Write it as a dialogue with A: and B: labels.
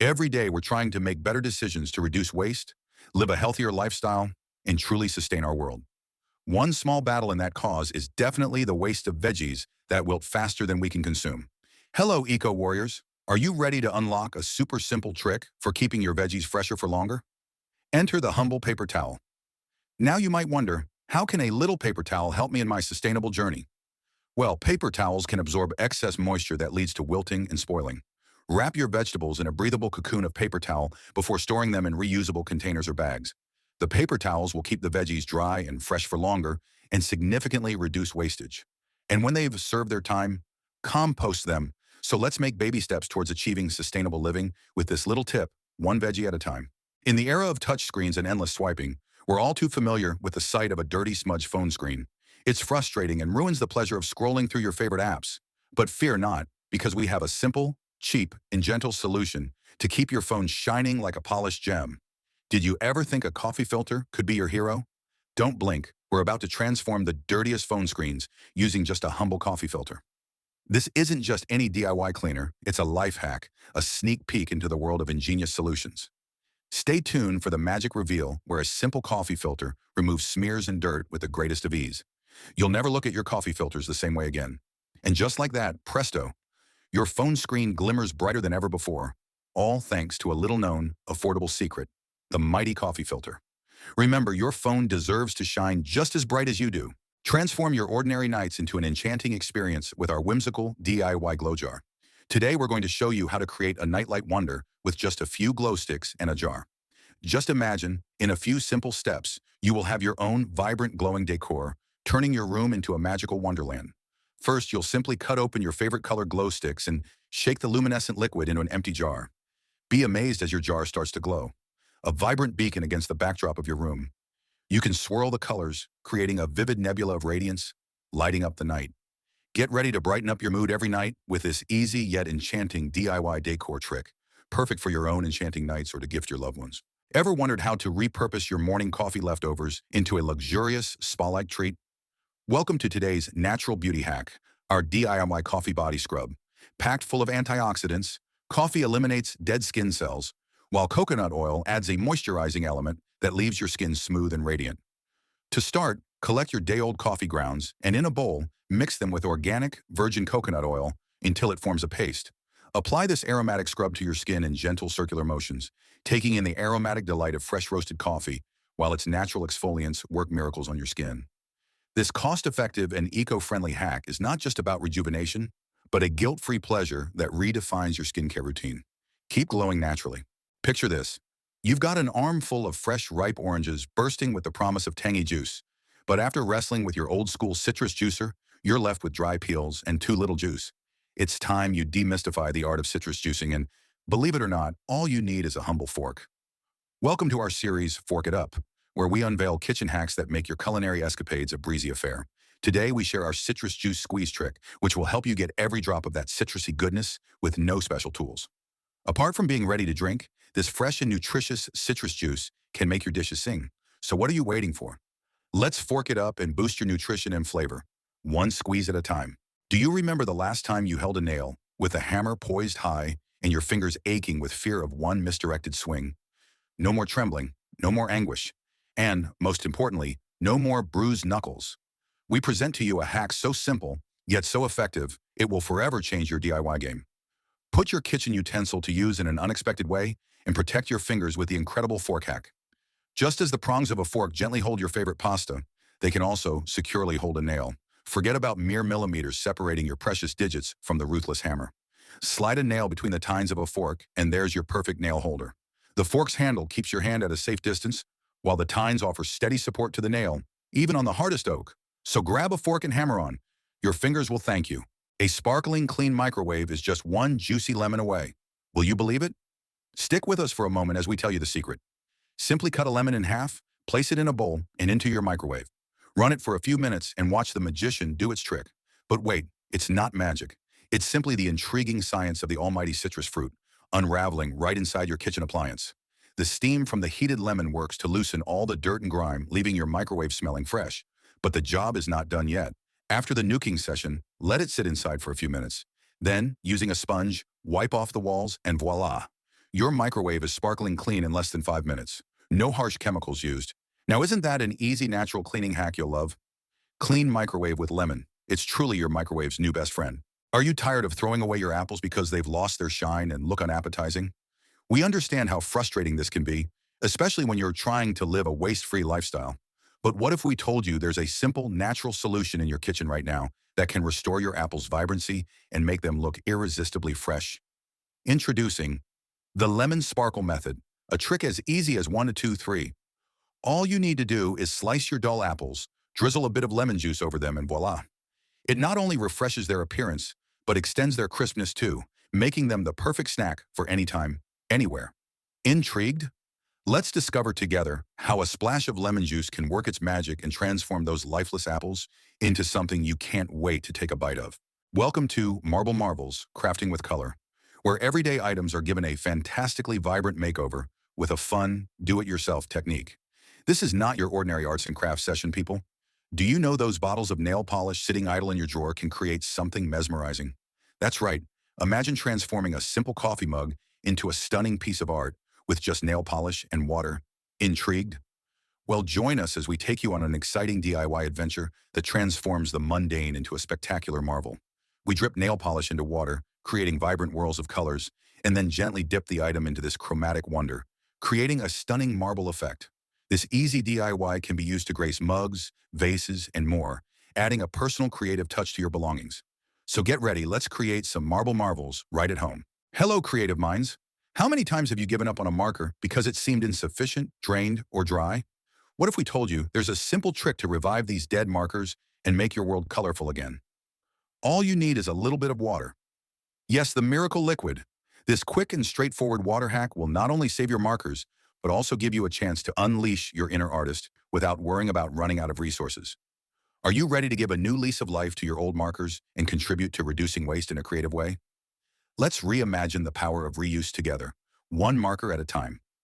A: Every day, we're trying to make better decisions to reduce waste, live a healthier lifestyle, and truly sustain our world. One small battle in that cause is definitely the waste of veggies that wilt faster than we can consume. Hello, eco warriors. Are you ready to unlock a super simple trick for keeping your veggies fresher for longer? Enter the humble paper towel. Now you might wonder, how can a little paper towel help me in my sustainable journey? Well, paper towels can absorb excess moisture that leads to wilting and spoiling. Wrap your vegetables in a breathable cocoon of paper towel before storing them in reusable containers or bags. The paper towels will keep the veggies dry and fresh for longer and significantly reduce wastage. And when they've served their time, compost them. So let's make baby steps towards achieving sustainable living with this little tip, one veggie at a time. In the era of touchscreens and endless swiping, we're all too familiar with the sight of a dirty smudged phone screen. It's frustrating and ruins the pleasure of scrolling through your favorite apps. But fear not, because we have a simple, cheap, and gentle solution to keep your phone shining like a polished gem. Did you ever think a coffee filter could be your hero? Don't blink. We're about to transform the dirtiest phone screens using just a humble coffee filter. This isn't just any DIY cleaner, it's a life hack, a sneak peek into the world of ingenious solutions. Stay tuned for the magic reveal where a simple coffee filter removes smears and dirt with the greatest of ease. You'll never look at your coffee filters the same way again. And just like that, presto, your phone screen glimmers brighter than ever before, all thanks to a little-known, affordable secret, the mighty coffee filter. Remember, your phone deserves to shine just as bright as you do. Transform your ordinary nights into an enchanting experience with our whimsical DIY glow jar. Today, we're going to show you how to create a nightlight wonder with just a few glow sticks and a jar. Just imagine, in a few simple steps, you will have your own vibrant glowing decor, turning your room into a magical wonderland. First, you'll simply cut open your favorite color glow sticks and shake the luminescent liquid into an empty jar. Be amazed as your jar starts to glow, a vibrant beacon against the backdrop of your room. You can swirl the colors, creating a vivid nebula of radiance, lighting up the night. Get ready to brighten up your mood every night with this easy yet enchanting DIY decor trick, perfect for your own enchanting nights or to gift your loved ones. Ever wondered how to repurpose your morning coffee leftovers into a luxurious spa-like treat? Welcome to today's natural beauty hack, our DIY coffee body scrub. Packed full of antioxidants, coffee eliminates dead skin cells, while coconut oil adds a moisturizing element that leaves your skin smooth and radiant. To start, collect your day-old coffee grounds and in a bowl, mix them with organic, virgin coconut oil until it forms a paste. Apply this aromatic scrub to your skin in gentle circular motions, taking in the aromatic delight of fresh roasted coffee while its natural exfoliants work miracles on your skin. This cost-effective and eco-friendly hack is not just about rejuvenation, but a guilt-free pleasure that redefines your skincare routine. Keep glowing naturally. Picture this. You've got an armful of fresh, ripe oranges bursting with the promise of tangy juice, but after wrestling with your old-school citrus juicer, you're left with dry peels and too little juice. It's time you demystify the art of citrus juicing, and believe it or not, all you need is a humble fork. Welcome to our series, Fork It Up, where we unveil kitchen hacks that make your culinary escapades a breezy affair. Today, we share our citrus juice squeeze trick, which will help you get every drop of that citrusy goodness with no special tools. Apart from being ready to drink, this fresh and nutritious citrus juice can make your dishes sing. So what are you waiting for? Let's fork it up and boost your nutrition and flavor, one squeeze at a time. Do you remember the last time you held a nail with a hammer poised high and your fingers aching with fear of one misdirected swing? No more trembling, no more anguish, and, most importantly, no more bruised knuckles. We present to you a hack so simple, yet so effective, it will forever change your DIY game. Put your kitchen utensil to use in an unexpected way and protect your fingers with the incredible fork hack. Just as the prongs of a fork gently hold your favorite pasta, they can also securely hold a nail. Forget about mere millimeters separating your precious digits from the ruthless hammer. Slide a nail between the tines of a fork, and there's your perfect nail holder. The fork's handle keeps your hand at a safe distance, while the tines offer steady support to the nail, even on the hardest oak. So grab a fork and hammer on. Your fingers will thank you. A sparkling clean microwave is just one juicy lemon away. Will you believe it? Stick with us for a moment as we tell you the secret. Simply cut a lemon in half, place it in a bowl, and into your microwave. Run it for a few minutes and watch the magician do its trick. But wait, it's not magic. It's simply the intriguing science of the almighty citrus fruit, unraveling right inside your kitchen appliance. The steam from the heated lemon works to loosen all the dirt and grime, leaving your microwave smelling fresh. But the job is not done yet. After the nuking session, let it sit inside for a few minutes. Then, using a sponge, wipe off the walls, and voila! Your microwave is sparkling clean in less than 5 minutes. No harsh chemicals used. Now, isn't that an easy natural cleaning hack you'll love? Clean microwave with lemon. It's truly your microwave's new best friend. Are you tired of throwing away your apples because they've lost their shine and look unappetizing? We understand how frustrating this can be, especially when you're trying to live a waste-free lifestyle. But what if we told you there's a simple, natural solution in your kitchen right now that can restore your apples' vibrancy and make them look irresistibly fresh? Introducing the lemon sparkle method, a trick as easy as 1 to 2, 3. All you need to do is slice your dull apples, drizzle a bit of lemon juice over them, and voila. It not only refreshes their appearance, but extends their crispness too, making them the perfect snack for any time, anywhere. Intrigued? Let's discover together how a splash of lemon juice can work its magic and transform those lifeless apples into something you can't wait to take a bite of. Welcome to Marble Marvels, Crafting with Color, where everyday items are given a fantastically vibrant makeover with a fun, do-it-yourself technique. This is not your ordinary arts and crafts session, people. Do you know those bottles of nail polish sitting idle in your drawer can create something mesmerizing? That's right. Imagine transforming a simple coffee mug into a stunning piece of art with just nail polish and water. Intrigued? Well, join us as we take you on an exciting DIY adventure that transforms the mundane into a spectacular marvel. We drip nail polish into water, creating vibrant whirls of colors, and then gently dip the item into this chromatic wonder, creating a stunning marble effect. This easy DIY can be used to grace mugs, vases, and more, adding a personal creative touch to your belongings. So get ready, let's create some marble marvels right at home. Hello, creative minds. How many times have you given up on a marker because it seemed insufficient, drained, or dry? What if we told you there's a simple trick to revive these dead markers and make your world colorful again? All you need is a little bit of water. Yes, the miracle liquid. This quick and straightforward water hack will not only save your markers, but also give you a chance to unleash your inner artist without worrying about running out of resources. Are you ready to give a new lease of life to your old markers and contribute to reducing waste in a creative way? Let's reimagine the power of reuse together, one marker at a time.